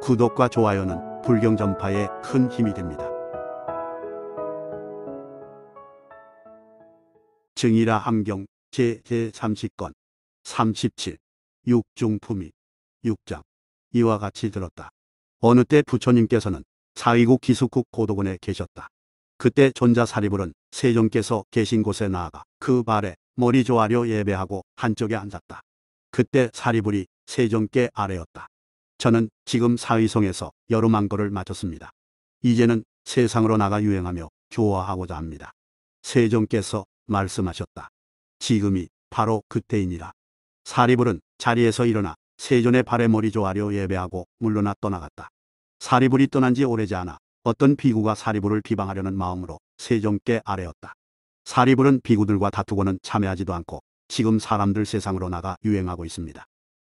구독과 좋아요는 불경 전파에 큰 힘이 됩니다. 증이라 함경 제30권 37 육중품위 6장 이와 같이 들었다. 어느 때 부처님께서는 사위국 기숙국 고도군에 계셨다. 그때 존자사리불은 세존께서 계신 곳에 나아가 그 발에 머리 조아려 예배하고 한쪽에 앉았다. 그때 사리불이 세존께 아뢰었다. 저는 지금 사위성에서 여름한거를 마쳤습니다. 이제는 세상으로 나가 유행하며 교화하고자 합니다. 세존께서 말씀하셨다. 지금이 바로 그때이니라. 사리불은 자리에서 일어나 세존의 발에 머리 조아려 예배하고 물러나 떠나갔다. 사리불이 떠난 지 오래지 않아 어떤 비구가 사리불을 비방하려는 마음으로 세존께 아뢰었다. 사리불은 비구들과 다투고는 참여하지도 않고 지금 사람들 세상으로 나가 유행하고 있습니다.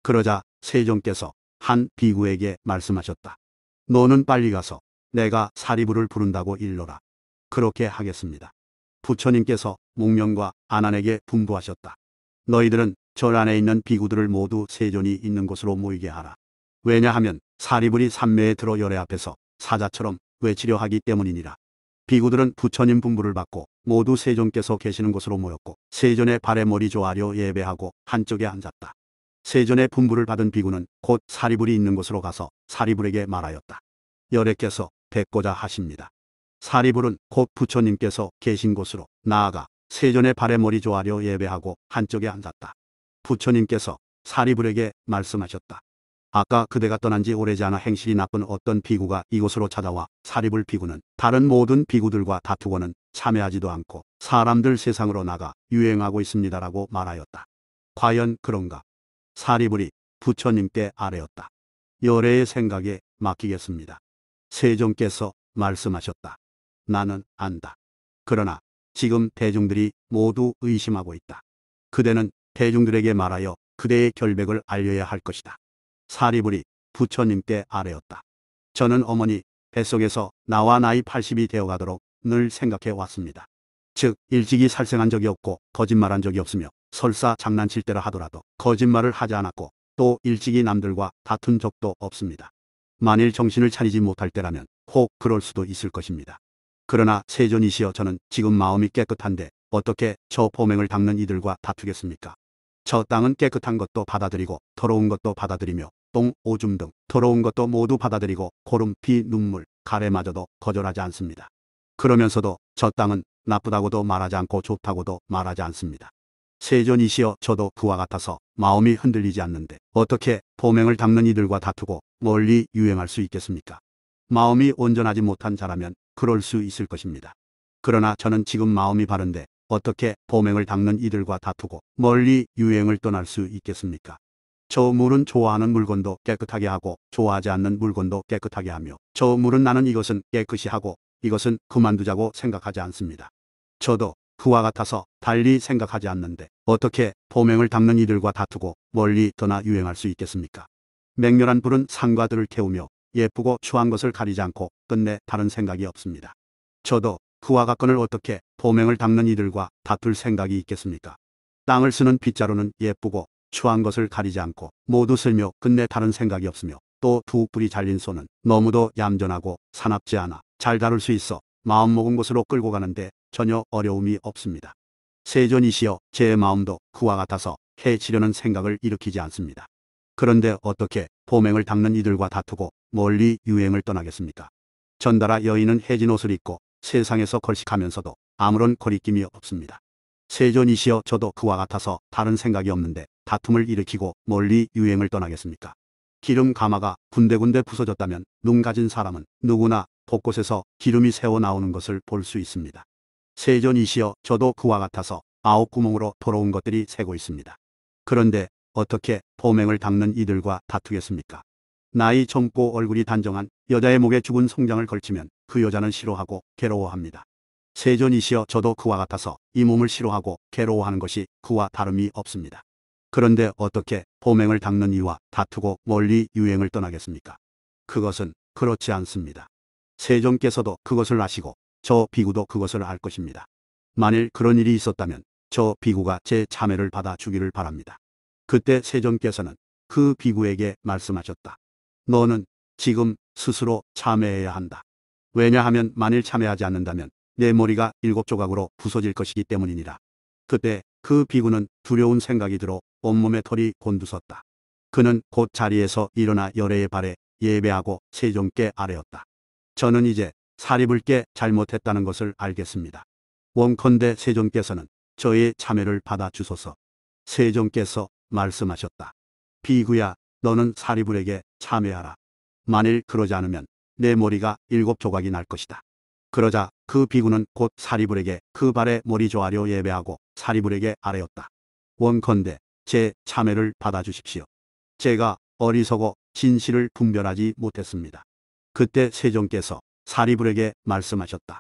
그러자 세존께서 한 비구에게 말씀하셨다. 너는 빨리 가서 내가 사리불을 부른다고 일러라. 그렇게 하겠습니다. 부처님께서 목명과 아난에게 분부하셨다. 너희들은 절 안에 있는 비구들을 모두 세존이 있는 곳으로 모이게 하라. 왜냐하면 사리불이 삼매에 들어 열애 앞에서 사자처럼 외치려 하기 때문이니라. 비구들은 부처님 분부를 받고 모두 세존께서 계시는 곳으로 모였고 세존의 발에 머리 조아려 예배하고 한쪽에 앉았다. 세존의 분부를 받은 비구는 곧 사리불이 있는 곳으로 가서 사리불에게 말하였다. 열애께서 뵙고자 하십니다. 사리불은 곧 부처님께서 계신 곳으로 나아가 세존의 발에 머리 조아려 예배하고 한쪽에 앉았다. 부처님께서 사리불에게 말씀하셨다. 아까 그대가 떠난 지 오래지 않아 행실이 나쁜 어떤 비구가 이곳으로 찾아와 사리불 비구는 다른 모든 비구들과 다투고는 참여하지도 않고 사람들 세상으로 나가 유행하고 있습니다라고 말하였다. 과연 그런가? 사리불이 부처님께 아뢰었다. 열애의 생각에 맡기겠습니다. 세존께서 말씀하셨다. 나는 안다. 그러나 지금 대중들이 모두 의심하고 있다. 그대는 대중들에게 말하여 그대의 결백을 알려야 할 것이다. 사리불이 부처님께 아뢰었다. 저는 어머니 뱃속에서 나와 나이 80이 되어가도록 늘 생각해 왔습니다. 즉 일찍이 살생한 적이 없고 거짓말한 적이 없으며 설사 장난칠 때라 하더라도 거짓말을 하지 않았고 또 일찍이 남들과 다툰 적도 없습니다. 만일 정신을 차리지 못할 때라면 혹 그럴 수도 있을 것입니다. 그러나 세존이시여 저는 지금 마음이 깨끗한데 어떻게 저 보맹을 닦는 이들과 다투겠습니까? 저 땅은 깨끗한 것도 받아들이고 더러운 것도 받아들이며 똥, 오줌 등 더러운 것도 모두 받아들이고 고름, 피, 눈물, 가래마저도 거절하지 않습니다. 그러면서도 저 땅은 나쁘다고도 말하지 않고 좋다고도 말하지 않습니다. 세존이시여 저도 그와 같아서 마음이 흔들리지 않는데 어떻게 보맹을 닦는 이들과 다투고 멀리 유행할 수 있겠습니까? 마음이 온전하지 못한 자라면 그럴 수 있을 것입니다. 그러나 저는 지금 마음이 바른데 어떻게 보맹을 닦는 이들과 다투고 멀리 유행을 떠날 수 있겠습니까? 저 물은 좋아하는 물건도 깨끗하게 하고 좋아하지 않는 물건도 깨끗하게 하며 저 물은 나는 이것은 깨끗이 하고 이것은 그만두자고 생각하지 않습니다. 저도 그와 같아서 달리 생각하지 않는데 어떻게 보맹을 닦는 이들과 다투고 멀리 떠나 유행할 수 있겠습니까? 맹렬한 불은 산과들을 태우며 예쁘고 추한 것을 가리지 않고 끝내 다른 생각이 없습니다. 저도 그와 같건을 어떻게 보맹을 닦는 이들과 다툴 생각이 있겠습니까? 땅을 쓰는 빗자루는 예쁘고 추한 것을 가리지 않고 모두 쓸며 끝내 다른 생각이 없으며 또 두 뿔이 잘린 소는 너무도 얌전하고 사납지 않아 잘 다룰 수 있어 마음먹은 곳으로 끌고 가는데 전혀 어려움이 없습니다. 세존이시여 제 마음도 그와 같아서 해치려는 생각을 일으키지 않습니다. 그런데 어떻게 보맹을 닦는 이들과 다투고 멀리 유행을 떠나겠습니까? 전달아 여인은 해진 옷을 입고 세상에서 걸식하면서도 아무런 거리낌이 없습니다. 세존이시여 저도 그와 같아서 다른 생각이 없는데 다툼을 일으키고 멀리 유행을 떠나겠습니까? 기름 가마가 군데군데 부서졌다면 눈 가진 사람은 누구나 곳곳에서 기름이 새어 나오는 것을 볼 수 있습니다. 세존이시여 저도 그와 같아서 9구멍으로 더러운 것들이 새고 있습니다. 그런데 어떻게 보맹을 닦는 이들과 다투겠습니까? 나이 젊고 얼굴이 단정한 여자의 목에 죽은 송장을 걸치면 그 여자는 싫어하고 괴로워합니다. 세존이시여 저도 그와 같아서 이 몸을 싫어하고 괴로워하는 것이 그와 다름이 없습니다. 그런데 어떻게 보맹을 닦는 이와 다투고 멀리 유행을 떠나겠습니까? 그것은 그렇지 않습니다. 세존께서도 그것을 아시고 저 비구도 그것을 알 것입니다. 만일 그런 일이 있었다면 저 비구가 제 참회를 받아 주기를 바랍니다. 그때 세존께서는 그 비구에게 말씀하셨다. 너는 지금 스스로 참회해야 한다. 왜냐하면 만일 참회하지 않는다면 내 머리가 7조각으로 부서질 것이기 때문이니라. 그때 그 비구는 두려운 생각이 들어 온몸에 털이 곤두섰다. 그는 곧 자리에서 일어나 열애의 발에 예배하고 세종께 아뢰었다. 저는 이제 사리불께 잘못했다는 것을 알겠습니다. 원컨대 세종께서는 저의 참회를 받아 주소서. 세종께서 말씀하셨다. 비구야, 너는 사리불에게 참회하라. 만일 그러지 않으면 내 머리가 7조각이 날 것이다. 그러자 그 비구는 곧 사리불에게 그 발에 머리 조아려 예배하고 사리불에게 아뢰었다. 원컨대 제 참회를 받아주십시오. 제가 어리석어 진실을 분별하지 못했습니다. 그때 세종께서 사리불에게 말씀하셨다.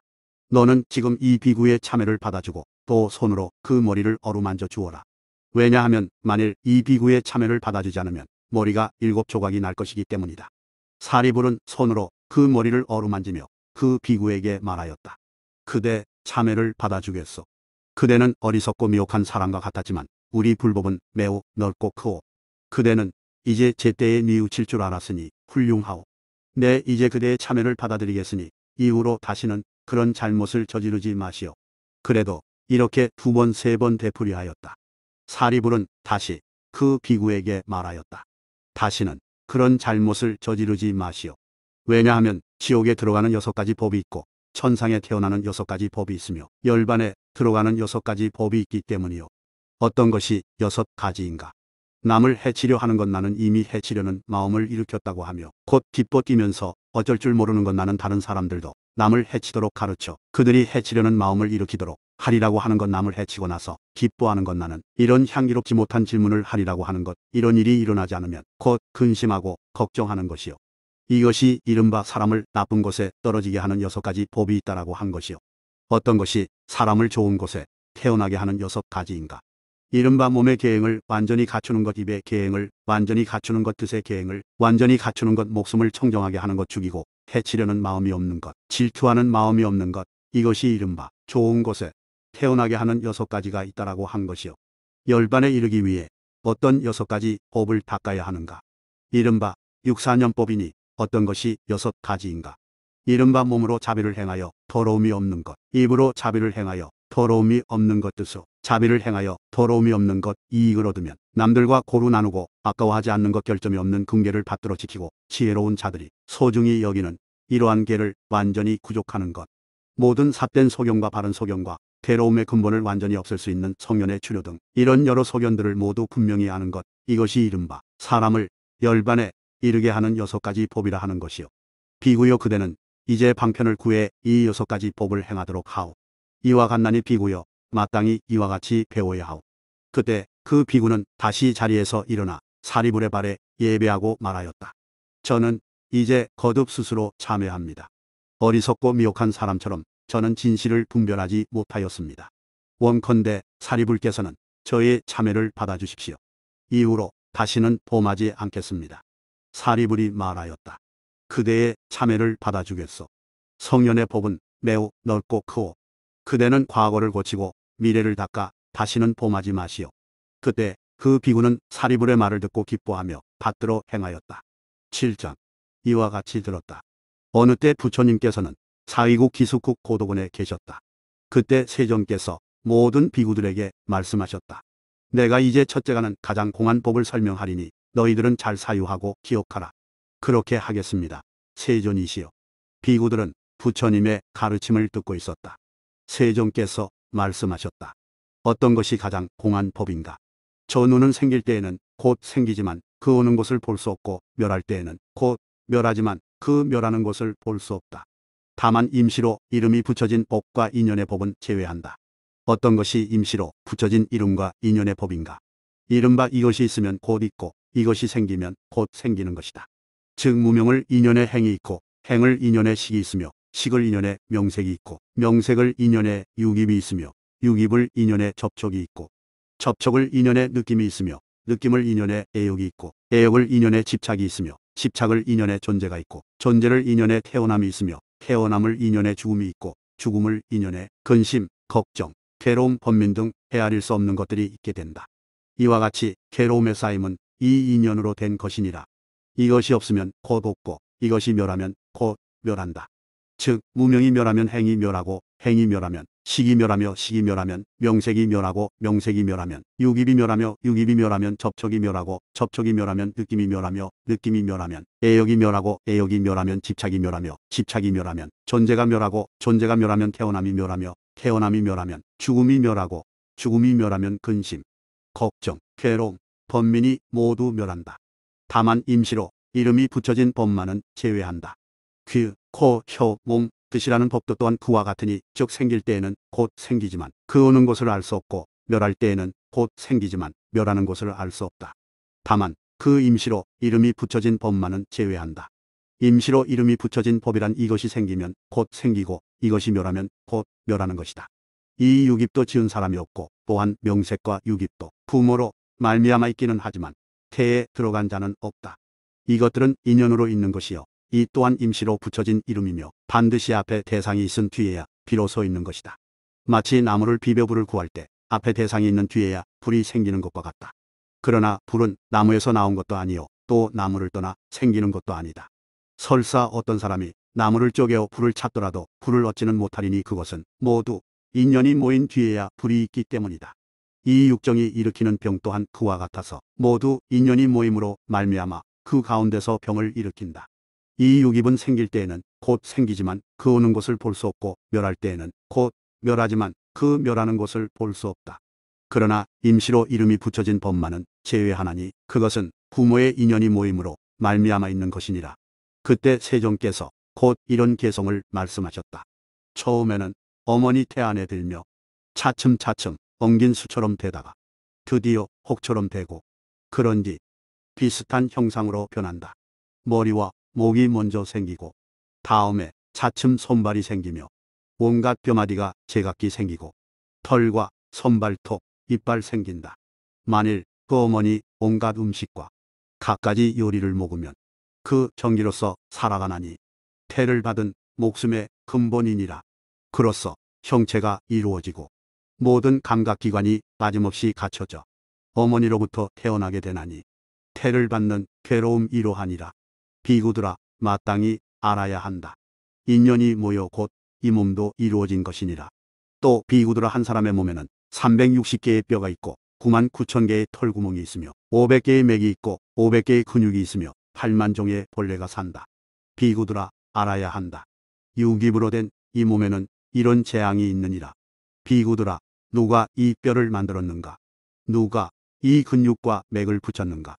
너는 지금 이 비구의 참회를 받아주고 또 손으로 그 머리를 어루만져 주어라. 왜냐하면 만일 이 비구의 참회를 받아주지 않으면 머리가 7조각이 날 것이기 때문이다. 사리불은 손으로 그 머리를 어루만지며 그 비구에게 말하였다. 그대 참회를 받아주겠소. 그대는 어리석고 미혹한 사람과 같았지만 우리 불법은 매우 넓고 크오. 그대는 이제 제때에 뉘우칠 줄 알았으니 훌륭하오. 네, 이제 그대의 참회를 받아들이겠으니 이후로 다시는 그런 잘못을 저지르지 마시오. 그래도 이렇게 2번, 3번 되풀이하였다. 사리불은 다시 그 비구에게 말하였다. 다시는 그런 잘못을 저지르지 마시오. 왜냐하면 지옥에 들어가는 6가지 법이 있고 천상에 태어나는 6가지 법이 있으며 열반에 들어가는 6가지 법이 있기 때문이요. 어떤 것이 6가지인가? 남을 해치려 하는 것 나는 이미 해치려는 마음을 일으켰다고 하며 곧 기뻐 뛰면서 어쩔 줄 모르는 것 나는 다른 사람들도 남을 해치도록 가르쳐 그들이 해치려는 마음을 일으키도록 하리라고 하는 것 남을 해치고 나서 기뻐하는 것 나는 이런 향기롭지 못한 질문을 하리라고 하는 것 이런 일이 일어나지 않으면 곧 근심하고 걱정하는 것이요. 이것이 이른바 사람을 나쁜 곳에 떨어지게 하는 6가지 법이 있다라고 한 것이요. 어떤 것이 사람을 좋은 곳에 태어나게 하는 6가지인가? 이른바 몸의 계행을 완전히 갖추는 것, 입의 계행을 완전히 갖추는 것, 뜻의 계행을 완전히 갖추는 것, 목숨을 청정하게 하는 것, 죽이고 해치려는 마음이 없는 것, 질투하는 마음이 없는 것, 이것이 이른바 좋은 곳에 태어나게 하는 6가지가 있다라고 한 것이요. 열반에 이르기 위해 어떤 6가지 법을 닦아야 하는가? 이른바 육사년법이니 어떤 것이 6가지인가? 이른바 몸으로 자비를 행하여 더러움이 없는 것, 입으로 자비를 행하여 더러움이 없는 것, 뜻으로 자비를 행하여 더러움이 없는 것, 이익을 얻으면 남들과 고루 나누고 아까워하지 않는 것, 결점이 없는 금계를 받들어 지키고 지혜로운 자들이 소중히 여기는 이러한 계를 완전히 구족하는 것, 모든 삿된 소견과 바른 소견과 괴로움의 근본을 완전히 없앨 수 있는 성현의 추료 등 이런 여러 소견들을 모두 분명히 아는 것, 이것이 이른바 사람을 열반에 이르게 하는 6가지 법이라 하는 것이요. 비구여, 그대는 이제 방편을 구해 이 6가지 법을 행하도록 하오. 이와 같나니 비구여, 마땅히 이와 같이 배워야 하오. 그때 그 비구는 다시 자리에서 일어나 사리불의 발에 예배하고 말하였다. 저는 이제 거듭 스스로 참회합니다. 어리석고 미혹한 사람처럼 저는 진실을 분별하지 못하였습니다. 원컨대 사리불께서는 저의 참회를 받아주십시오. 이후로 다시는 범하지 않겠습니다. 사리불이 말하였다. 그대의 참회를 받아주겠소. 성현의 법은 매우 넓고 크오. 그대는 과거를 고치고 미래를 닦아 다시는 범하지 마시오. 그때 그 비구는 사리불의 말을 듣고 기뻐하며 받들어 행하였다. 7장. 이와 같이 들었다. 어느 때 부처님께서는 사위국 기숙국 고도군에 계셨다. 그때 세종께서 모든 비구들에게 말씀하셨다. 내가 이제 첫째가는 가장 공한 법을 설명하리니 너희들은 잘 사유하고 기억하라. 그렇게 하겠습니다. 세존이시여. 비구들은 부처님의 가르침을 듣고 있었다. 세종께서 말씀하셨다. 어떤 것이 가장 공한 법인가? 저 눈은 생길 때에는 곧 생기지만 그 오는 곳을 볼 수 없고 멸할 때에는 곧 멸하지만 그 멸하는 곳을 볼 수 없다. 다만 임시로 이름이 붙여진 법과 인연의 법은 제외한다. 어떤 것이 임시로 붙여진 이름과 인연의 법인가? 이른바 이것이 있으면 곧 있고 이것이 생기면 곧 생기는 것이다. 즉 무명을 인연의 행이 있고 행을 인연의 식이 있으며 식을 인연의 명색이 있고 명색을 인연의 유깁이 있으며 유깁을 인연의 접촉이 있고 접촉을 인연의 느낌이 있으며 느낌을 인연의 애욕이 있고 애욕을 인연의 집착이 있으며 집착을 인연의 존재가 있고 존재를 인연의 태어남이 있으며 태어남을 인연의 죽음이 있고 죽음을 인연의 근심, 걱정, 괴로움, 번민 등 헤아릴 수 없는 것들이 있게 된다. 이와 같이 괴로움의 쌓임은 이 인연으로 된 것이니라. 이것이 없으면 곧 없고 이것이 멸하면 곧 멸한다. 즉 무명이 멸하면 행이 멸하고 행이 멸하면 식이 멸하며 식이 멸하면 명색이 멸하고 명색이 멸하면 육입이 멸하며 육입이 멸하면 접촉이 멸하고 접촉이 멸하면 느낌이 멸하며 느낌이 멸하면 애역이 멸하고 애역이 멸하면 집착이 멸하며 집착이 멸하면 존재가 멸하고 존재가 멸하면 태어남이 멸하며 태어남이 멸하면 죽음이 멸하고 죽음이 멸하면 근심, 걱정, 괴로움, 번민이 모두 멸한다. 다만 임시로 이름이 붙여진 법만은 제외한다. 귀, 코, 혀, 몸, 뜻이라는 법도 또한 그와 같으니 즉 생길 때에는 곧 생기지만 그 오는 것을 알 수 없고 멸할 때에는 곧 생기지만 멸하는 것을 알 수 없다. 다만 그 임시로 이름이 붙여진 법만은 제외한다. 임시로 이름이 붙여진 법이란 이것이 생기면 곧 생기고 이것이 멸하면 곧 멸하는 것이다. 이 육입도 지은 사람이 없고 또한 명색과 육입도 부모로 말미암아 있기는 하지만 태에 들어간 자는 없다. 이것들은 인연으로 있는 것이요 이 또한 임시로 붙여진 이름이며 반드시 앞에 대상이 있은 뒤에야 비로소 있는 것이다. 마치 나무를 비벼 불을 구할 때 앞에 대상이 있는 뒤에야 불이 생기는 것과 같다. 그러나 불은 나무에서 나온 것도 아니요 또 나무를 떠나 생기는 것도 아니다. 설사 어떤 사람이 나무를 쪼개어 불을 찾더라도 불을 얻지는 못하리니 그것은 모두 인연이 모인 뒤에야 불이 있기 때문이다. 이 육정이 일으키는 병 또한 그와 같아서 모두 인연이 모임으로 말미암아 그 가운데서 병을 일으킨다. 이 육입은 생길 때에는 곧 생기지만 그 오는 것을 볼 수 없고 멸할 때에는 곧 멸하지만 그 멸하는 것을 볼 수 없다. 그러나 임시로 이름이 붙여진 법만은 제외하나니 그것은 부모의 인연이 모임으로 말미암아 있는 것이니라. 그때 세종께서 곧 이런 개성을 말씀하셨다. 처음에는 어머니 태 안에 들며 차츰차츰 엉긴 수처럼 되다가 드디어 혹처럼 되고 그런 뒤 비슷한 형상으로 변한다. 머리와 목이 먼저 생기고 다음에 차츰 손발이 생기며 온갖 뼈마디가 제각기 생기고 털과 손발톱, 이빨 생긴다. 만일 그 어머니 온갖 음식과 갖가지 요리를 먹으면 그 전기로서 살아가나니 태를 받은 목숨의 근본이니라. 그로써 형체가 이루어지고 모든 감각기관이 빠짐없이 갖춰져 어머니로부터 태어나게 되나니 태를 받는 괴로움 이로하니라. 비구들아 마땅히 알아야 한다. 인연이 모여 곧 이 몸도 이루어진 것이니라. 또 비구들아 한 사람의 몸에는 360개의 뼈가 있고 9만 9천 개의 털구멍이 있으며 500개의 맥이 있고 500개의 근육이 있으며 8만 종의 벌레가 산다. 비구들아 알아야 한다. 육입으로 된 이 몸에는 이런 재앙이 있느니라. 비구들아 누가 이 뼈를 만들었는가? 누가 이 근육과 맥을 붙였는가?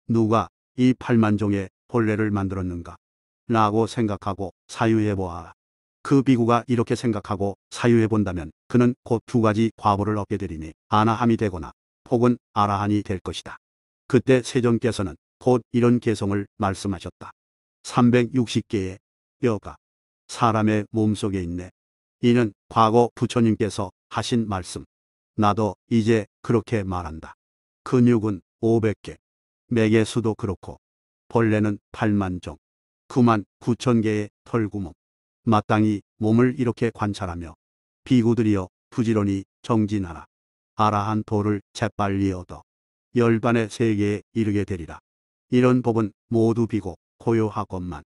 누가 이 8만 종의 벌레를 만들었는가? 라고 생각하고 사유해보아라. 그 비구가 이렇게 생각하고 사유해본다면 그는 곧 두 가지 과보를 얻게 되리니 아나함이 되거나 혹은 아라한이 될 것이다. 그때 세종께서는 곧 이런 개성을 말씀하셨다. 360개의 뼈가 사람의 몸속에 있네. 이는 과거 부처님께서 하신 말씀. 나도 이제 그렇게 말한다. 근육은 500개, 맥의 수도 그렇고 벌레는 8만 종, 9만 9천 개의 털구멍. 마땅히 몸을 이렇게 관찰하며 비구들이여 부지런히 정진하라. 아라한 도를 재빨리 얻어 열반의 세계에 이르게 되리라. 이런 법은 모두 비고 고요하건만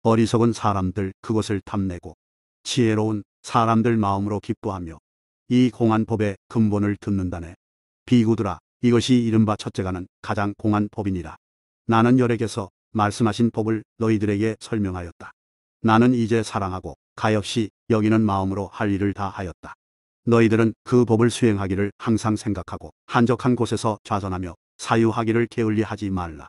어리석은 사람들 그것을 탐내고 지혜로운 사람들 마음으로 기뻐하며 이 공한 법의 근본을 듣는다네. 비구들아 이것이 이른바 첫째가는 가장 공한 법이니라. 나는 열에게서 말씀하신 법을 너희들에게 설명하였다. 나는 이제 사랑하고 가엾이 여기는 마음으로 할 일을 다 하였다. 너희들은 그 법을 수행하기를 항상 생각하고 한적한 곳에서 좌선하며 사유하기를 게을리하지 말라.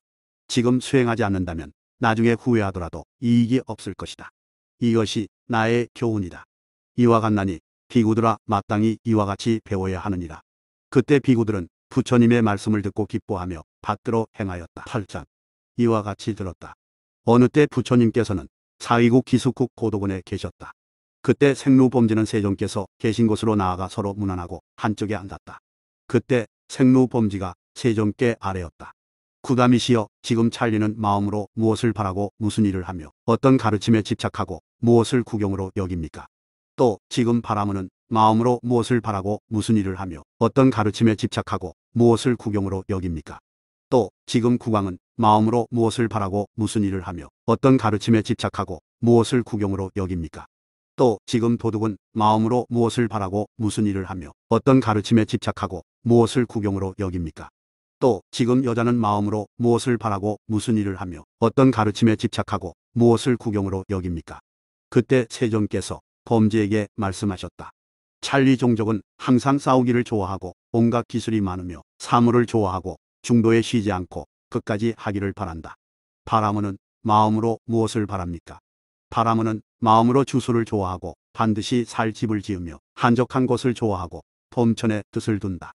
지금 수행하지 않는다면 나중에 후회하더라도 이익이 없을 것이다. 이것이 나의 교훈이다. 이와 같나니 비구들아 마땅히 이와 같이 배워야 하느니라. 그때 비구들은 부처님의 말씀을 듣고 기뻐하며 받들어 행하였다. 8장 이와 같이 들었다. 어느 때 부처님께서는 사위국 기숙국 고도군에 계셨다. 그때 생루범지는 세종께서 계신 곳으로 나아가 서로 문안하고 한쪽에 앉았다. 그때 생루범지가 세종께 아뢰었다. 구담이시여 지금 찰리는 마음으로 무엇을 바라고 무슨 일을 하며 어떤 가르침에 집착하고 무엇을 구경으로 여깁니까? 또 지금 바라무는 마음으로 무엇을 바라고 무슨 일을 하며 어떤 가르침에 집착하고 무엇을 구경으로 여깁니까? 또 지금 국왕은 마음으로 무엇을 바라고 무슨 일을 하며 어떤 가르침에 집착하고 무엇을 구경으로 여깁니까? 또 지금 도둑은 마음으로 무엇을 바라고 무슨 일을 하며 어떤 가르침에 집착하고 무엇을 구경으로 여깁니까? 또 지금 여자는 마음으로 무엇을 바라고 무슨 일을 하며 어떤 가르침에 집착하고 무엇을 구경으로 여깁니까? 그때 세존께서 범지에게 말씀하셨다. 찰리 종족은 항상 싸우기를 좋아하고 온갖 기술이 많으며 사물을 좋아하고 중도에 쉬지 않고 끝까지 하기를 바란다. 바라문은 마음으로 무엇을 바랍니까? 바라문은 마음으로 주소를 좋아하고 반드시 살 집을 지으며 한적한 곳을 좋아하고 범천에 뜻을 둔다.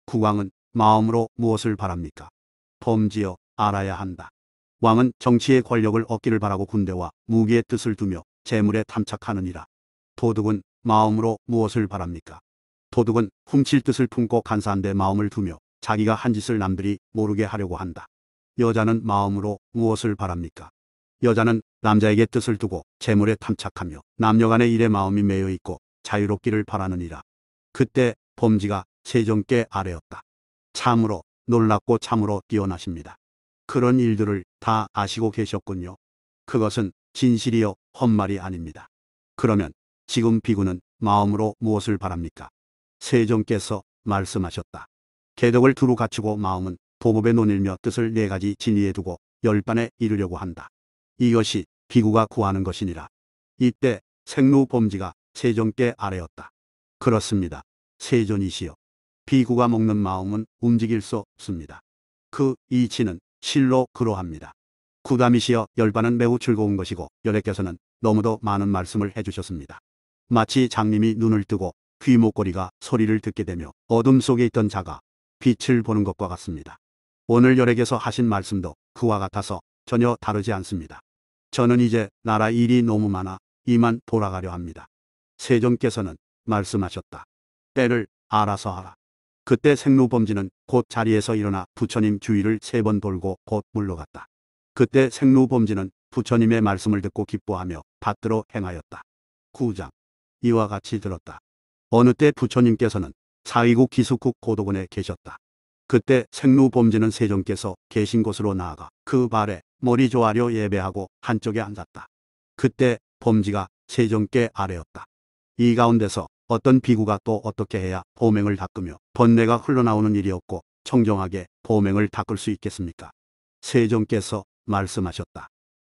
국왕은 마음으로 무엇을 바랍니까? 범지여 알아야 한다. 왕은 정치의 권력을 얻기를 바라고 군대와 무기의 뜻을 두며 재물에 탐착하느니라. 도둑은 마음으로 무엇을 바랍니까? 도둑은 훔칠 뜻을 품고 간사한 데 마음을 두며 자기가 한 짓을 남들이 모르게 하려고 한다. 여자는 마음으로 무엇을 바랍니까? 여자는 남자에게 뜻을 두고 재물에 탐착하며 남녀간의 일에 마음이 매여 있고 자유롭기를 바라느니라. 그때 범지가 세존께 아뢰었다. 참으로 놀랍고 참으로 뛰어나십니다. 그런 일들을 다 아시고 계셨군요. 그것은 진실이요 헛말이 아닙니다. 그러면 지금 비구는 마음으로 무엇을 바랍니까? 세존께서 말씀하셨다. 개덕을 두루 갖추고 마음은 도법에 논일며 뜻을 네 가지 진리에 두고 열반에 이르려고 한다. 이것이 비구가 구하는 것이니라. 이때 생루 범지가 세존께 아뢰었다. 그렇습니다. 세존이시여. 비구가 먹는 마음은 움직일 수 없습니다. 그 이치는 실로 그러합니다. 구담이시여 열반은 매우 즐거운 것이고 여래께서는 너무도 많은 말씀을 해주셨습니다. 마치 장님이 눈을 뜨고 귀 목걸이가 소리를 듣게 되며 어둠 속에 있던 자가 빛을 보는 것과 같습니다. 오늘 여래께서 하신 말씀도 그와 같아서 전혀 다르지 않습니다. 저는 이제 나라 일이 너무 많아 이만 돌아가려 합니다. 세존께서는 말씀하셨다. 때를 알아서 하라. 그때 생루범지는 곧 자리에서 일어나 부처님 주위를 3번 돌고 곧 물러갔다. 그때 생루범지는 부처님의 말씀을 듣고 기뻐하며 받들어 행하였다. 9장. 이와 같이 들었다. 어느 때 부처님께서는 사위국 기숙국 고도군에 계셨다. 그때 생루범지는 세존께서 계신 곳으로 나아가 그 발에 머리 조아려 예배하고 한쪽에 앉았다. 그때 범지가 세존께 아뢰었다. 이 가운데서 어떤 비구가 또 어떻게 해야 보맹을 닦으며 번뇌가 흘러나오는 일이 없고 청정하게 보맹을 닦을 수 있겠습니까? 세존께서 말씀하셨다.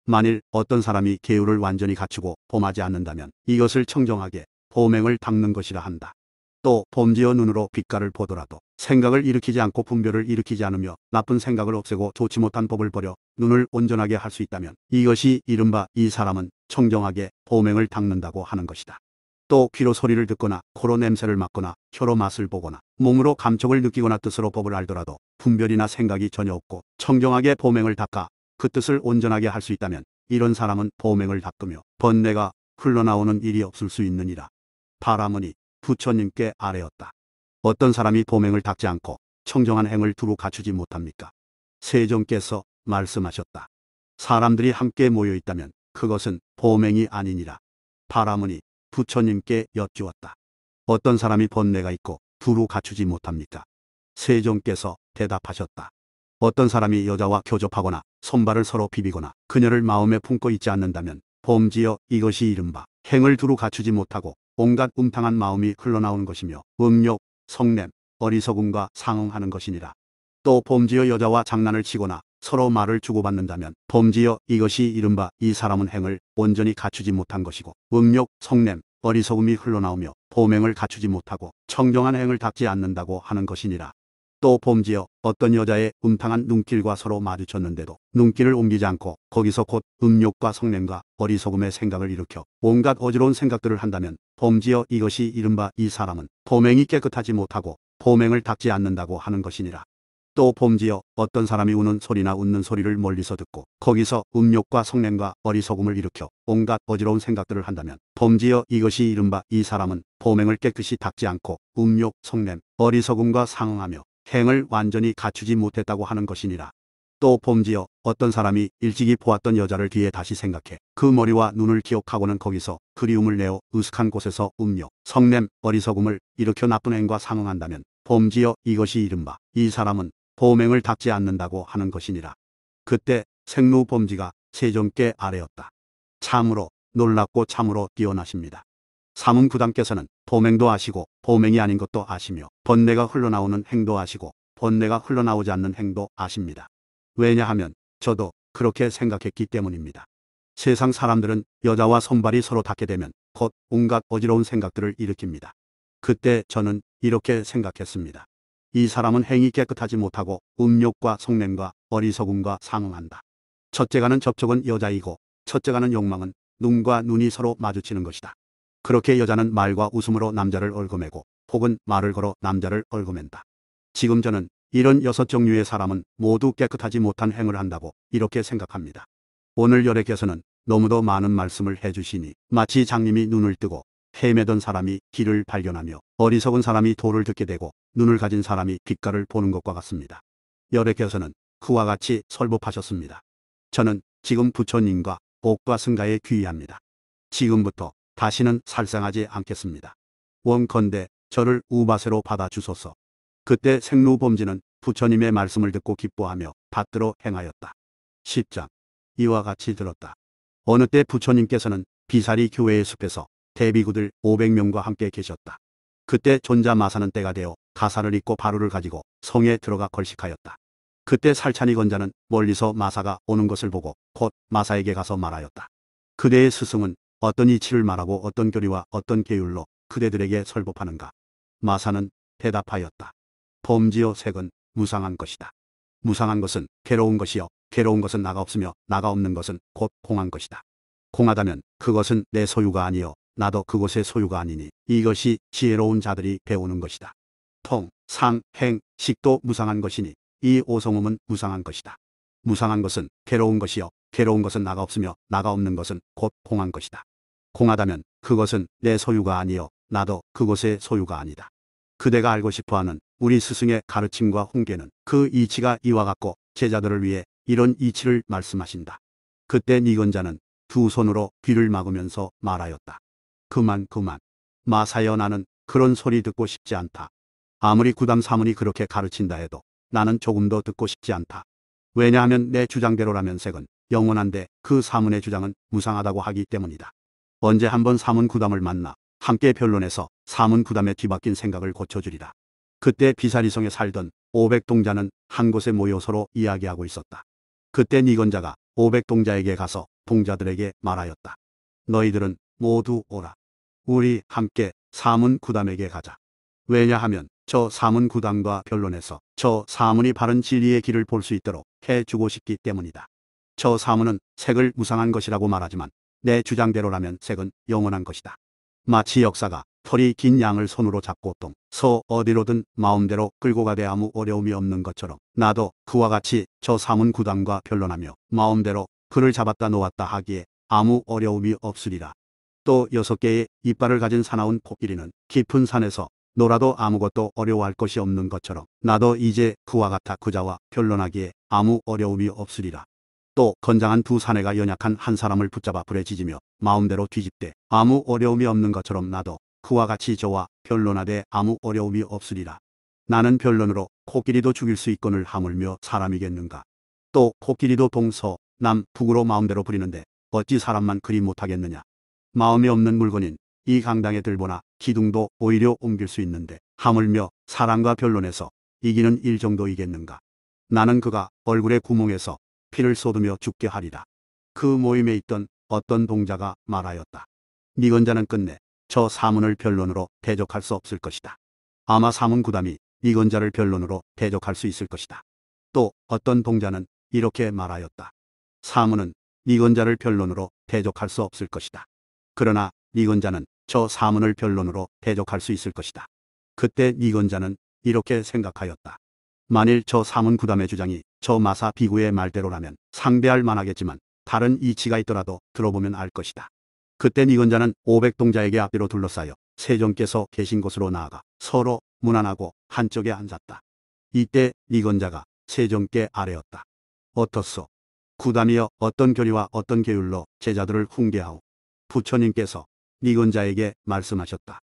만일 어떤 사람이 계율을 완전히 갖추고 범하지 않는다면 이것을 청정하게 보맹을 닦는 것이라 한다. 또 범지어 눈으로 빛깔을 보더라도 생각을 일으키지 않고 분별을 일으키지 않으며 나쁜 생각을 없애고 좋지 못한 법을 버려 눈을 온전하게 할 수 있다면 이것이 이른바 이 사람은 청정하게 보맹을 닦는다고 하는 것이다. 또 귀로 소리를 듣거나 코로 냄새를 맡거나 혀로 맛을 보거나 몸으로 감촉을 느끼거나 뜻으로 법을 알더라도 분별이나 생각이 전혀 없고 청정하게 보맹을 닦아 그 뜻을 온전하게 할 수 있다면 이런 사람은 보맹을 닦으며 번뇌가 흘러나오는 일이 없을 수 있느니라. 바라문이 부처님께 아뢰었다. 어떤 사람이 보맹을 닦지 않고 청정한 행을 두루 갖추지 못합니까? 세존께서 말씀하셨다. 사람들이 함께 모여 있다면 그것은 보맹이 아니니라. 바라문이 부처님께 여쭈었다. 어떤 사람이 번뇌가 있고 두루 갖추지 못합니까? 세존께서 대답하셨다. 어떤 사람이 여자와 교접하거나 손발을 서로 비비거나 그녀를 마음에 품고 있지 않는다면 범지여 이것이 이른바 행을 두루 갖추지 못하고 온갖 음탕한 마음이 흘러나오는 것이며 음욕, 성냄, 어리석음과 상응하는 것이니라. 또 범지여 여자와 장난을 치거나 서로 말을 주고받는다면 범지여 이것이 이른바 이 사람은 행을 온전히 갖추지 못한 것이고 음욕, 성냄, 어리석음이 흘러나오며 보맹을 갖추지 못하고 청정한 행을 닦지 않는다고 하는 것이니라. 또 범지여 어떤 여자의 음탕한 눈길과 서로 마주쳤는데도 눈길을 옮기지 않고 거기서 곧 음욕과 성냄과 어리석음의 생각을 일으켜 온갖 어지러운 생각들을 한다면 범지여 이것이 이른바 이 사람은 보맹이 깨끗하지 못하고 보맹을 닦지 않는다고 하는 것이니라. 또 범지여 어떤 사람이 우는 소리나 웃는 소리를 멀리서 듣고 거기서 음욕과 성냄과 어리석음을 일으켜 온갖 어지러운 생각들을 한다면 범지여 이것이 이른바 이 사람은 보맹을 깨끗이 닦지 않고 음욕, 성냄, 어리석음과 상응하며 행을 완전히 갖추지 못했다고 하는 것이니라. 또 범지여 어떤 사람이 일찍이 보았던 여자를 뒤에 다시 생각해 그 머리와 눈을 기억하고는 거기서 그리움을 내어 으슥한 곳에서 음욕, 성냄, 어리석음을 일으켜 나쁜 행과 상응한다면 범지여 이것이 이른바 이 사람은 보맹을 닦지 않는다고 하는 것이니라. 그때 생루범지가 세종께 아뢰었다. 참으로 놀랍고 참으로 뛰어나십니다. 사문구담께서는 보맹도 아시고 보맹이 아닌 것도 아시며 번뇌가 흘러나오는 행도 아시고 번뇌가 흘러나오지 않는 행도 아십니다. 왜냐하면 저도 그렇게 생각했기 때문입니다. 세상 사람들은 여자와 손발이 서로 닿게 되면 곧 온갖 어지러운 생각들을 일으킵니다. 그때 저는 이렇게 생각했습니다. 이 사람은 행이 깨끗하지 못하고 음욕과 성냄과 어리석음과 상응한다. 첫째가는 접촉은 여자이고 첫째가는 욕망은 눈과 눈이 서로 마주치는 것이다. 그렇게 여자는 말과 웃음으로 남자를 얽어매고 혹은 말을 걸어 남자를 얽어맨다. 지금 저는 이런 6종류의 사람은 모두 깨끗하지 못한 행을 한다고 이렇게 생각합니다. 오늘 열애께서는 너무도 많은 말씀을 해주시니 마치 장님이 눈을 뜨고 헤매던 사람이 길을 발견하며 어리석은 사람이 도를 듣게 되고 눈을 가진 사람이 빛깔을 보는 것과 같습니다. 열애께서는 그와 같이 설법하셨습니다. 저는 지금 부처님과 복과 승가에 귀의합니다. 지금부터 다시는 살상하지 않겠습니다. 원컨대 저를 우바세로 받아주소서. 그때 생루범지는 부처님의 말씀을 듣고 기뻐하며 받들어 행하였다. 10장. 이와 같이 들었다. 어느 때 부처님께서는 비사리 교회의 숲에서 대비구들 500명과 함께 계셨다. 그때 존자 마사는 때가 되어 가사를 입고 바루를 가지고 성에 들어가 걸식하였다. 그때 살찬이 건자는 멀리서 마사가 오는 것을 보고 곧 마사에게 가서 말하였다. 그대의 스승은 어떤 이치를 말하고 어떤 교리와 어떤 계율로 그대들에게 설법하는가? 마사는 대답하였다. 범지요 색은 무상한 것이다. 무상한 것은 괴로운 것이요 괴로운 것은 나가 없으며 나가 없는 것은 곧 공한 것이다. 공하다면 그것은 내 소유가 아니요 나도 그곳의 소유가 아니니 이것이 지혜로운 자들이 배우는 것이다. 통, 상, 행, 식도 무상한 것이니 이 오성음은 무상한 것이다. 무상한 것은 괴로운 것이요 괴로운 것은 나가 없으며 나가 없는 것은 곧 공한 것이다. 공하다면 그것은 내 소유가 아니요 나도 그곳의 소유가 아니다. 그대가 알고 싶어하는 우리 스승의 가르침과 훈계는 그 이치가 이와 같고 제자들을 위해 이런 이치를 말씀하신다. 그때 니건자는 두 손으로 귀를 막으면서 말하였다. 그만. 마사여, 나는 그런 소리 듣고 싶지 않다. 아무리 구담 사문이 그렇게 가르친다 해도 나는 조금도 듣고 싶지 않다. 왜냐하면 내 주장대로라면 색은 영원한데 그 사문의 주장은 무상하다고 하기 때문이다. 언제 한번 사문 구담을 만나 함께 변론해서 사문 구담에 뒤바뀐 생각을 고쳐주리라. 그때 비사리성에 살던 500동자는 한 곳에 모여 서로 이야기하고 있었다. 그때 니건자가 500동자에게 가서 동자들에게 말하였다. 너희들은 모두 오라. 우리 함께 사문 구담에게 가자. 왜냐하면 저 사문 구담과 변론해서 저 사문이 바른 진리의 길을 볼 수 있도록 해주고 싶기 때문이다. 저 사문은 색을 무상한 것이라고 말하지만 내 주장대로라면 색은 영원한 것이다. 마치 역사가 털이 긴 양을 손으로 잡고 동, 서 어디로든 마음대로 끌고 가되 아무 어려움이 없는 것처럼 나도 그와 같이 저 사문 구담과 변론하며 마음대로 그를 잡았다 놓았다 하기에 아무 어려움이 없으리라. 또 6개의 이빨을 가진 사나운 코끼리는 깊은 산에서 놀아도 아무것도 어려워할 것이 없는 것처럼 나도 이제 그와 같아 그자와 변론하기에 아무 어려움이 없으리라. 또 건장한 두 사내가 연약한 한 사람을 붙잡아 불에 지지며 마음대로 뒤집되 아무 어려움이 없는 것처럼 나도 그와 같이 저와 변론하되 아무 어려움이 없으리라. 나는 변론으로 코끼리도 죽일 수 있거늘 하물며 사람이겠는가. 또 코끼리도 동서 남 북으로 마음대로 부리는데 어찌 사람만 그리 못하겠느냐. 마음이 없는 물건인 이 강당의 들보나 기둥도 오히려 옮길 수 있는데 하물며 사람과 변론해서 이기는 일 정도이겠는가. 나는 그가 얼굴의 구멍에서 피를 쏟으며 죽게 하리라. 그 모임에 있던 어떤 동자가 말하였다. 니건자는 끝내 저 사문을 변론으로 대적할 수 없을 것이다. 아마 사문 구담이 니건자를 변론으로 대적할 수 있을 것이다. 또 어떤 동자는 이렇게 말하였다. 사문은 니건자를 변론으로 대적할 수 없을 것이다. 그러나 니건자는 저 사문을 변론으로 대적할 수 있을 것이다. 그때 니건자는 이렇게 생각하였다. 만일 저 사문 구담의 주장이 저 마사 비구의 말대로라면 상대할 만하겠지만 다른 이치가 있더라도 들어보면 알 것이다. 그때 니건자는 500동자에게 앞뒤로 둘러싸여 세종께서 계신 곳으로 나아가 서로 문안하고 한쪽에 앉았다. 이때 니건자가 세종께 아뢰었다. 어떻소? 구담이여 어떤 교리와 어떤 계율로 제자들을 훈계하오? 부처님께서 니건자에게 말씀하셨다.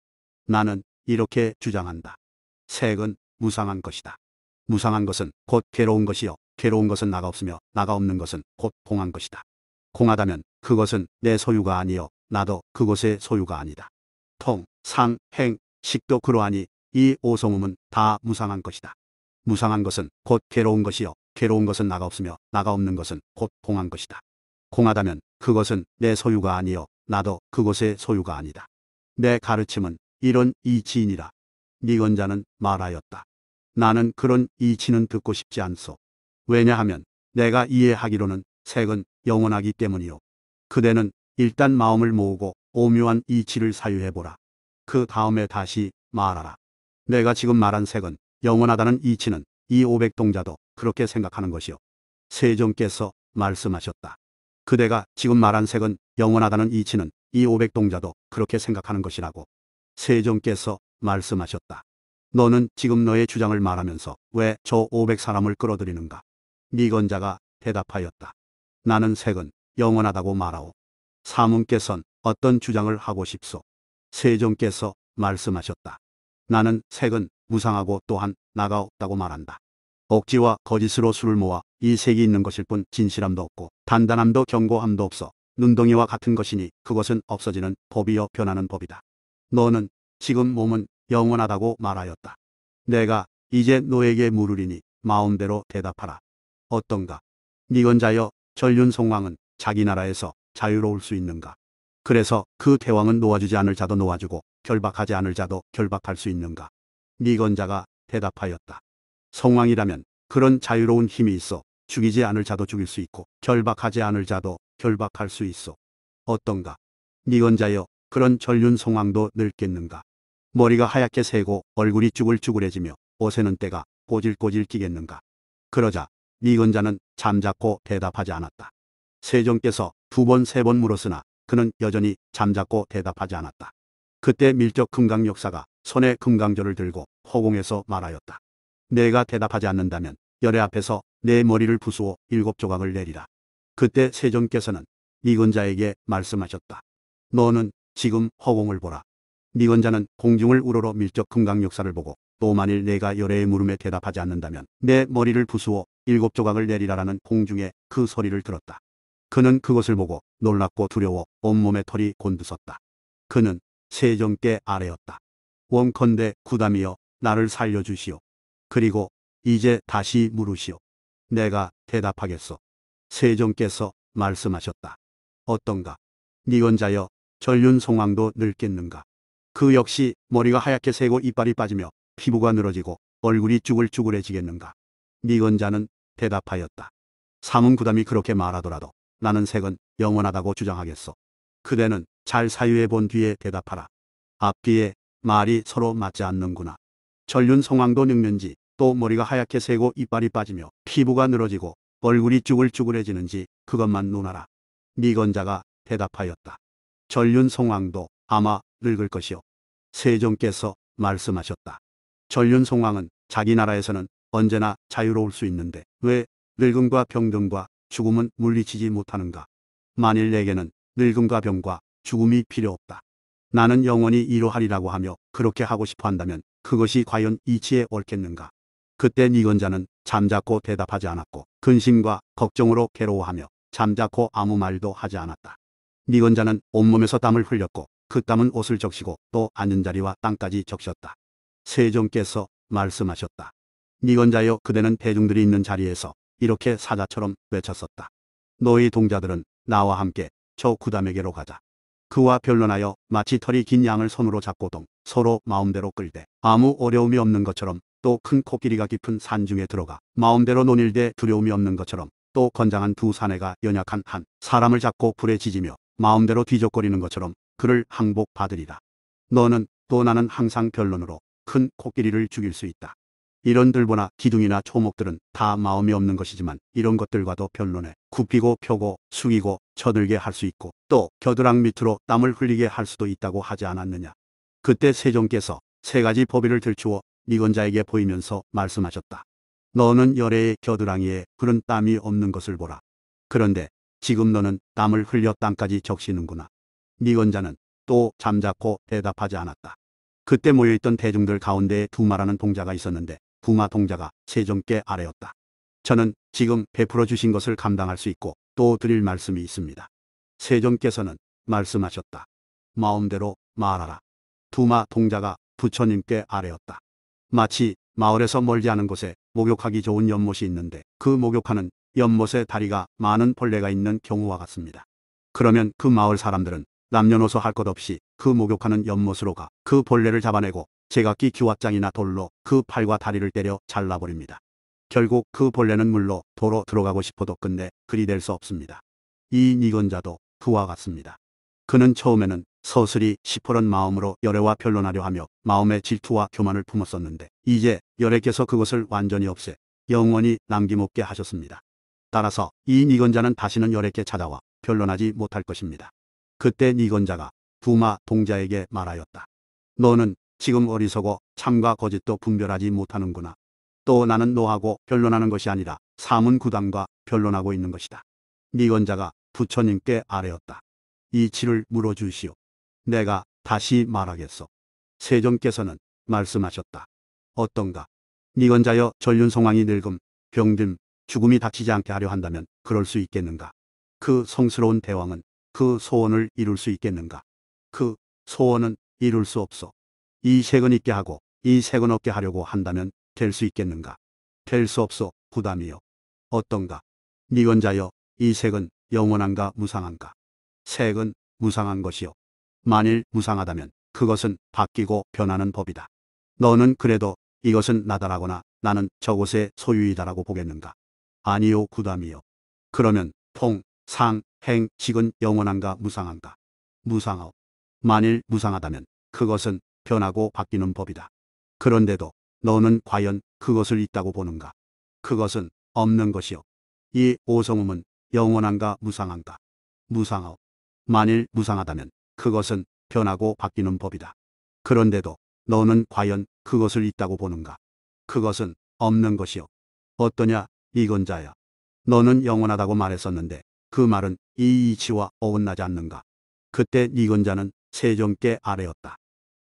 나는 이렇게 주장한다. 색은 무상한 것이다. 무상한 것은 곧 괴로운 것이요 괴로운 것은 나가 없으며 나가 없는 것은 곧 공한 것이다. 공하다면 그것은 내 소유가 아니요 나도 그것의 소유가 아니다. 통, 상, 행, 식도 그러하니 이 오성음은 다 무상한 것이다. 무상한 것은 곧 괴로운 것이요 괴로운 것은 나가 없으며 나가 없는 것은 곧 공한 것이다. 공하다면 그것은 내 소유가 아니요 나도 그것의 소유가 아니다. 내 가르침은 이런 이치이니라. 니건자는 말하였다. 나는 그런 이치는 듣고 싶지 않소. 왜냐하면 내가 이해하기로는 색은 영원하기 때문이요. 그대는 일단 마음을 모으고 오묘한 이치를 사유해보라. 그 다음에 다시 말하라. 내가 지금 말한 색은 영원하다는 이치는 이 500동자도 그렇게 생각하는 것이요. 세종께서 말씀하셨다. 그대가 지금 말한 색은 영원하다는 이치는 이 500동자도 그렇게 생각하는 것이라고. 세종께서 말씀하셨다. 너는 지금 너의 주장을 말하면서 왜 저 500사람을 끌어들이는가? 니건자가 대답하였다. 나는 색은 영원하다고 말하오. 사문께선 어떤 주장을 하고 싶소? 세종께서 말씀하셨다. 나는 색은 무상하고 또한 나가 없다고 말한다. 억지와 거짓으로 수를 모아 이 색이 있는 것일 뿐 진실함도 없고 단단함도 견고함도 없어 눈덩이와 같은 것이니 그것은 없어지는 법이요 변하는 법이다. 너는 지금 몸은 영원하다고 말하였다. 내가 이제 너에게 물으리니 마음대로 대답하라. 어떤가? 니건자여, 전륜송왕은 자기 나라에서 자유로울 수 있는가? 그래서 그 대왕은 놓아주지 않을 자도 놓아주고 결박하지 않을 자도 결박할 수 있는가? 니건자가 대답하였다. 성왕이라면 그런 자유로운 힘이 있어 죽이지 않을 자도 죽일 수 있고 결박하지 않을 자도 결박할 수 있어. 어떤가? 니건자여, 그런 전륜송왕도 늙겠는가? 머리가 하얗게 새고 얼굴이 쭈글쭈글해지며 옷에는 때가 꼬질꼬질 끼겠는가? 그러자 니건자는 잠자코 대답하지 않았다. 세종께서 2번, 3번 물었으나 그는 여전히 잠자코 대답하지 않았다. 그때 밀적 금강역사가 손에 금강조를 들고 허공에서 말하였다. 내가 대답하지 않는다면 열애 앞에서 내 머리를 부수어 7조각을 내리라. 그때 세종께서는 니건자에게 말씀하셨다. 너는 지금 허공을 보라. 니건자는 공중을 우러러 밀적 금강역사를 보고 또 만일 내가 열애의 물음에 대답하지 않는다면 내 머리를 부수어 7조각을 내리라라는 공중의 그 소리를 들었다. 그는 그것을 보고 놀랍고 두려워 온몸에 털이 곤두섰다. 그는 세종께 아뢰었다. 원컨대 구담이여, 나를 살려주시오. 그리고 이제 다시 물으시오. 내가 대답하겠소. 세종께서 말씀하셨다. 어떤가? 니건자여, 전륜송왕도 늙겠는가? 그 역시 머리가 하얗게 새고 이빨이 빠지며 피부가 늘어지고 얼굴이 쭈글쭈글해지겠는가? 니건자는 대답하였다. 사문구담이 그렇게 말하더라도 나는 색은 영원하다고 주장하겠소. 그대는 잘 사유해 본 뒤에 대답하라. 앞뒤에 말이 서로 맞지 않는구나. 전륜송왕도 늙는지 또 머리가 하얗게 새고 이빨이 빠지며 피부가 늘어지고 얼굴이 쭈글쭈글해지는지 그것만 논하라. 니건자가 대답하였다. 전륜송왕도 아마 늙을 것이요. 세종께서 말씀하셨다. 전륜송왕은 자기 나라에서는 언제나 자유로울 수 있는데 왜 늙음과 병듦과 죽음은 물리치지 못하는가? 만일 내게는 늙음과 병과 죽음이 필요 없다. 나는 영원히 이루하리라고 하며 그렇게 하고 싶어 한다면 그것이 과연 이치에 옳겠는가? 그때 니건자는 잠자코 대답하지 않았고 근심과 걱정으로 괴로워하며 잠자코 아무 말도 하지 않았다. 니건자는 온몸에서 땀을 흘렸고 그 땀은 옷을 적시고 또 앉은 자리와 땅까지 적셨다. 세종께서 말씀하셨다. 니건자여, 그대는 대중들이 있는 자리에서 이렇게 사자처럼 외쳤었다. 너희 동자들은 나와 함께 저 구담에게로 가자. 그와 변론하여 마치 털이 긴 양을 손으로 잡고동 서로 마음대로 끌되 아무 어려움이 없는 것처럼, 또 큰 코끼리가 깊은 산중에 들어가 마음대로 논일되 두려움이 없는 것처럼, 또 건장한 두 사내가 연약한 한 사람을 잡고 불에 지지며 마음대로 뒤적거리는 것처럼 그를 항복받으리라. 너는 또 나는 항상 변론으로 큰 코끼리를 죽일 수 있다. 이런 들보나 기둥이나 초목들은 다 마음이 없는 것이지만 이런 것들과도 변론해 굽히고 펴고 숙이고 쳐들게 할 수 있고 또 겨드랑 밑으로 땀을 흘리게 할 수도 있다고 하지 않았느냐. 그때 세종께서 3가지 법의를 들추어 니건자에게 보이면서 말씀하셨다. 너는 열애의 겨드랑이에 흐른 땀이 없는 것을 보라. 그런데 지금 너는 땀을 흘려 땅까지 적시는구나. 니건자는 또 잠자코 대답하지 않았다. 그때 모여있던 대중들 가운데에 두마라는 동자가 있었는데 두마 동자가 세종께 아뢰었다. 저는 지금 베풀어 주신 것을 감당할 수 있고 또 드릴 말씀이 있습니다. 세존께서는 말씀하셨다. 마음대로 말하라. 두마 동자가 부처님께 아뢰었다. 마치 마을에서 멀지 않은 곳에 목욕하기 좋은 연못이 있는데 그 목욕하는 연못에 다리가 많은 벌레가 있는 경우와 같습니다. 그러면 그 마을 사람들은 남녀노소 할 것 없이 그 목욕하는 연못으로 가 그 벌레를 잡아내고 제각기 기왓장이나 돌로 그 팔과 다리를 때려 잘라버립니다. 결국 그 벌레는 물로 도로 들어가고 싶어도 끝내 그리 될 수 없습니다. 이 니건자도 그와 같습니다. 그는 처음에는 서슬이 시퍼런 마음으로 열애와 변론하려 하며 마음의 질투와 교만을 품었었는데 이제 열애께서 그것을 완전히 없애 영원히 남김없게 하셨습니다. 따라서 이 니건자는 다시는 열애께 찾아와 변론하지 못할 것입니다. 그때 니건자가 두마 동자에게 말하였다. 너는 지금 어리석어 참과 거짓도 분별하지 못하는구나. 또 나는 너하고 변론하는 것이 아니라 사문구담과 변론하고 있는 것이다. 니건자가 부처님께 아뢰었다. 이치를 물어주시오. 내가 다시 말하겠소. 세존께서는 말씀하셨다. 어떤가? 니건자여, 전륜성왕이 늙음, 병듦, 죽음이 닥치지 않게 하려 한다면 그럴 수 있겠는가? 그 성스러운 대왕은 그 소원을 이룰 수 있겠는가? 그 소원은 이룰 수 없소. 이 색은 있게 하고 이 색은 없게 하려고 한다면 될 수 있겠는가? 될 수 없소. 부담이요. 어떤가? 니건자여, 이 색은 영원한가 무상한가? 색은 무상한 것이요. 만일 무상하다면 그것은 바뀌고 변하는 법이다. 너는 그래도 이것은 나다라거나 나는 저것의 소유이다라고 보겠는가? 아니요, 구담이요. 그러면 통, 상, 행, 직은 영원한가 무상한가? 무상하오. 만일 무상하다면 그것은 변하고 바뀌는 법이다. 그런데도 너는 과연 그것을 있다고 보는가? 그것은 없는 것이요. 이 오성음은 영원한가 무상한가? 무상하오. 만일 무상하다면 그것은 변하고 바뀌는 법이다. 그런데도 너는 과연 그것을 있다고 보는가? 그것은 없는 것이요. 어떠냐, 이건자야. 너는 영원하다고 말했었는데 그 말은 이 이치와 어긋나지 않는가? 그때 이건자는 세존께 아뢰었다.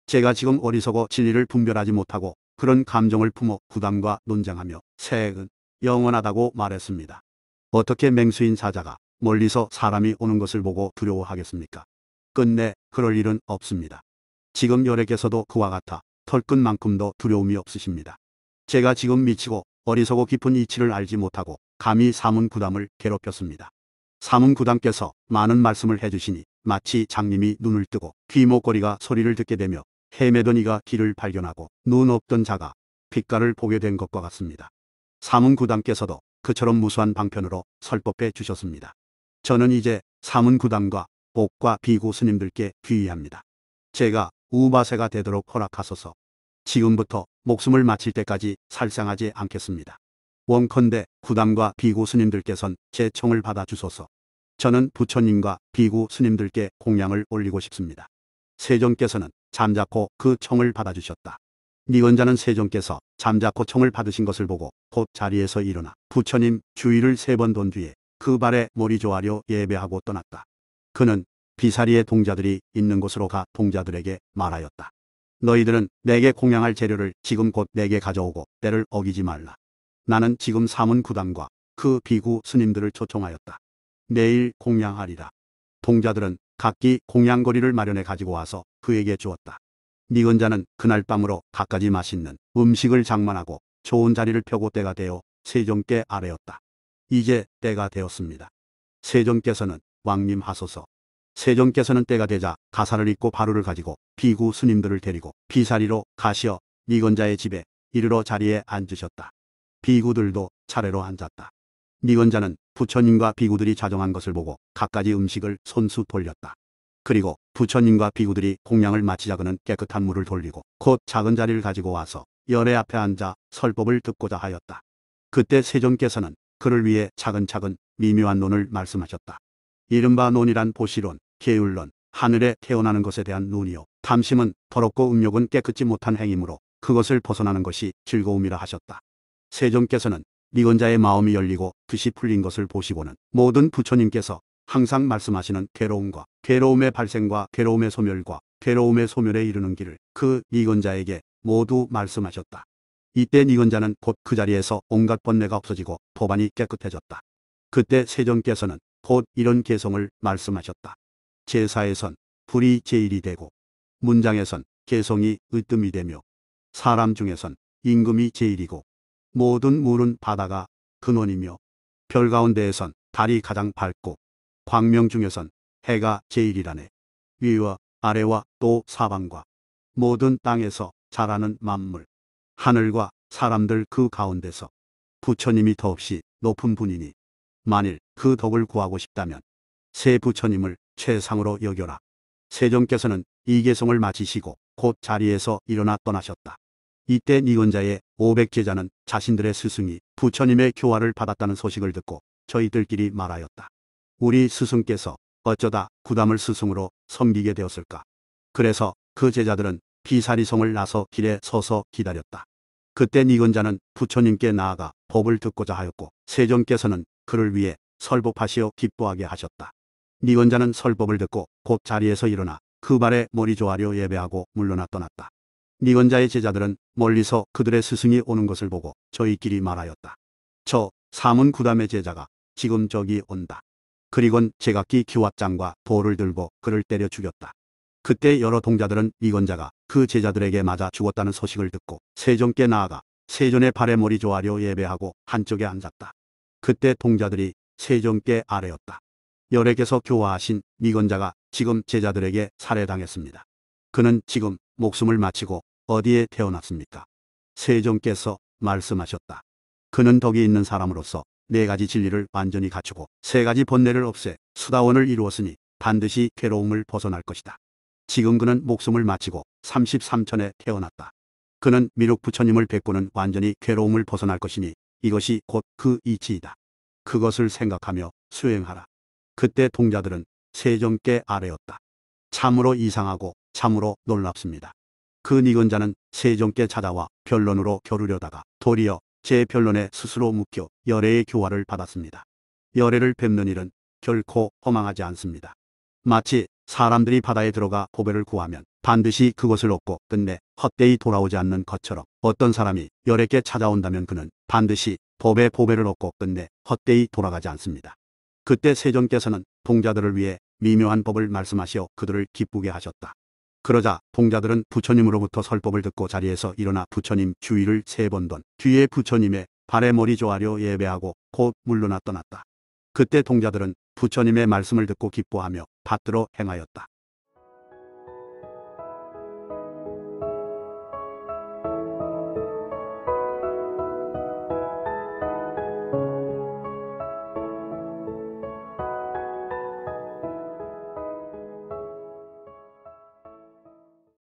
제가 지금 어리석어 진리를 분별하지 못하고 그런 감정을 품어 구담과 논쟁하며 색은 영원하다고 말했습니다. 어떻게 맹수인 사자가 멀리서 사람이 오는 것을 보고 두려워하겠습니까? 끝내 그럴 일은 없습니다. 지금 열애께서도 그와 같아 털끝만큼도 두려움이 없으십니다. 제가 지금 미치고 어리석어 깊은 이치를 알지 못하고 감히 사문구담을 괴롭혔습니다. 사문구담께서 많은 말씀을 해주시니 마치 장님이 눈을 뜨고 귀목걸이가 소리를 듣게 되며 헤매던 이가 길을 발견하고 눈 없던 자가 빛깔을 보게 된 것과 같습니다. 사문구담께서도 그처럼 무수한 방편으로 설법해 주셨습니다. 저는 이제 사문구담과 복과 비구 스님들께 귀의합니다. 제가 우바세가 되도록 허락하소서. 지금부터 목숨을 마칠 때까지 살상하지 않겠습니다. 원컨대 구담과 비구 스님들께선 제 청을 받아 주소서. 저는 부처님과 비구 스님들께 공양을 올리고 싶습니다. 세존께서는 잠자코 그 청을 받아주셨다. 니건자는 세존께서 잠자코 청을 받으신 것을 보고 곧 자리에서 일어나 부처님 주위를 3번 돈 뒤에 그 발에 몰이 조아려 예배하고 떠났다. 그는 비사리의 동자들이 있는 곳으로 가 동자들에게 말하였다. 너희들은 내게 공양할 재료를 지금 곧 내게 가져오고 때를 어기지 말라. 나는 지금 사문구담과 그 비구 스님들을 초청하였다. 내일 공양하리라. 동자들은 각기 공양거리를 마련해 가지고 와서 그에게 주었다. 니건자는 그날 밤으로 갖가지 맛있는 음식을 장만하고 좋은 자리를 펴고 때가 되어 세존께 아뢰었다. 이제 때가 되었습니다. 세존께서는 왕림하소서. 세존께서는 때가 되자 가사를 입고 바루를 가지고 비구 스님들을 데리고 비사리로 가시어 니건자의 집에 이르러 자리에 앉으셨다. 비구들도 차례로 앉았다. 니건자는 부처님과 비구들이 자정한 것을 보고 갖가지 음식을 손수 돌렸다. 그리고 부처님과 비구들이 공양을 마치자 그는 깨끗한 물을 돌리고 곧 작은 자리를 가지고 와서 열애 앞에 앉아 설법을 듣고자 하였다. 그때 세존께서는 그를 위해 차근차근 미묘한 논을 말씀하셨다. 이른바 논이란 보시론, 계율론, 하늘에 태어나는 것에 대한 논이요. 탐심은 더럽고 음욕은 깨끗지 못한 행위므로 그것을 벗어나는 것이 즐거움이라 하셨다. 세존께서는 니건자의 마음이 열리고 뜻이 풀린 것을 보시고는 모든 부처님께서 항상 말씀하시는 괴로움과 괴로움의 발생과 괴로움의 소멸과 괴로움의 소멸에 이르는 길을 그 니건자에게 모두 말씀하셨다. 이때 니건자는 곧 그 자리에서 온갖 번뇌가 없어지고 법안이 깨끗해졌다. 그때 세종께서는 곧 이런 개성을 말씀하셨다. 제사에선 불이 제일이 되고 문장에선 개성이 으뜸이 되며 사람 중에선 임금이 제일이고 모든 물은 바다가 근원이며 별 가운데에선 달이 가장 밝고 광명 중에선 해가 제일이라네. 위와 아래와 또 사방과 모든 땅에서 자라는 만물 하늘과 사람들 그 가운데서 부처님이 더없이 높은 분이니 만일 그 덕을 구하고 싶다면 새 부처님을 최상으로 여겨라. 세종께서는 이 개성을 마치시고 곧 자리에서 일어나 떠나셨다. 이때 니건자의 500제자는 자신들의 스승이 부처님의 교화를 받았다는 소식을 듣고 저희들끼리 말하였다. 우리 스승께서 어쩌다 구담을 스승으로 섬기게 되었을까. 그래서 그 제자들은 비사리성을 나서 길에 서서 기다렸다. 그때 니건자는 부처님께 나아가 법을 듣고자 하였고 세종께서는 그를 위해 설법하시어 기뻐하게 하셨다. 니건자는 설법을 듣고 곧 자리에서 일어나 그 발에 머리 조아려 예배하고 물러나 떠났다. 니건자의 제자들은 멀리서 그들의 스승이 오는 것을 보고 저희끼리 말하였다. 저 사문 구담의 제자가 지금 저기 온다. 그리곤 제각기 기왓장과 돌을 들고 그를 때려 죽였다. 그때 여러 동자들은 니건자가 그 제자들에게 맞아 죽었다는 소식을 듣고 세종께 나아가 세존의 발에 머리 조아려 예배하고 한쪽에 앉았다. 그때 동자들이 세종께 아뢰었다. 열애께서 교화하신 니건자가 지금 제자들에게 살해당했습니다. 그는 지금 목숨을 마치고 어디에 태어났습니까? 세종께서 말씀하셨다. 그는 덕이 있는 사람으로서 4가지 진리를 완전히 갖추고 3가지 번뇌를 없애 수다원을 이루었으니 반드시 괴로움을 벗어날 것이다. 지금 그는 목숨을 마치고 33천에 태어났다. 그는 미륵 부처님을 뵙고는 완전히 괴로움을 벗어날 것이니 이것이 곧 그 이치이다. 그것을 생각하며 수행하라. 그때 동자들은 세종께 아뢰었다. 참으로 이상하고 참으로 놀랍습니다. 그 니건자는 세종께 찾아와 변론으로 겨루려다가 도리어 제 변론에 스스로 묶여 열애의 교화를 받았습니다. 열애를 뵙는 일은 결코 허망하지 않습니다. 마치 사람들이 바다에 들어가 보배를 구하면 반드시 그것을 얻고 끝내 헛되이 돌아오지 않는 것처럼 어떤 사람이 열애께 찾아온다면 그는 반드시 보배를 얻고 끝내 헛되이 돌아가지 않습니다. 그때 세종께서는 동자들을 위해 미묘한 법을 말씀하시어 그들을 기쁘게 하셨다. 그러자 동자들은 부처님으로부터 설법을 듣고 자리에서 일어나 부처님 주위를 3번 돈 뒤에 부처님의 발에 머리 조아려 예배하고 곧 물러나 떠났다. 그때 동자들은 부처님의 말씀을 듣고 기뻐하며 받들어 행하였다.